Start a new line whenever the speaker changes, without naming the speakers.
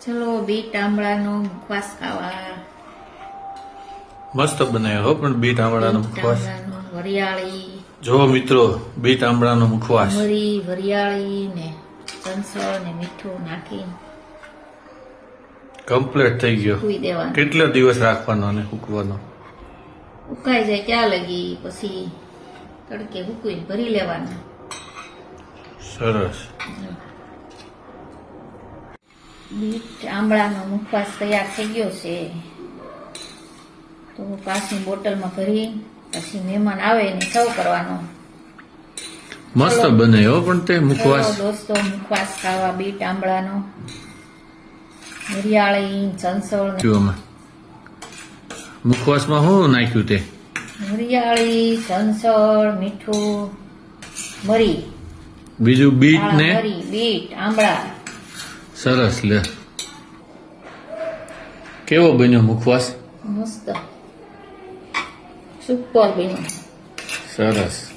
ચલો બીટ આંબળાનો મુખવાસ ખાવા.
મસ્ત બનાવ્યો હો, પણ બીટ આંબળાનો મુખવાસ.
વરિયાળી
જો મિત્રો, બીટ આંબળાનો મુખવાસ.
મરી, વરિયાળી ને સંસળ ને મીઠું નાખી
કમ્પ્લીટ થઈ ગયો.
સૂઈ દેવાનું.
કેટલો દિવસ રાખવાનો અને સૂકવાનો?
ઉકાઈ જાય ત્યાં લગી, પછી તડકે સૂકવીને ભરી લેવાના.
સરસ.
બીટ આંબળાનો મુખવાસ તૈયાર થઈ ગયો છે. તો પાછની બોટલમાં ભરી પછી મહેમાન આવે ને સર્વ કરવાનો.
મસ્ત બનાવ્યો પણ તે મુખવાસ.
ચલો દોસ્તો, મુખવાસ ખાવા બીટ આંબળાનો. વરિયાળી, સંસળ
મુખવાસમાં શું નાખ્યું તે?
વરિયાળી, સંસળ, મીઠું, મરી,
બીજું બીટ ને
મરી, બીટ આંબળા.
સરસ. લે, કેવો બન્યો મુખવાસ?
મસ્ત સુપર બન્યું.
સરસ.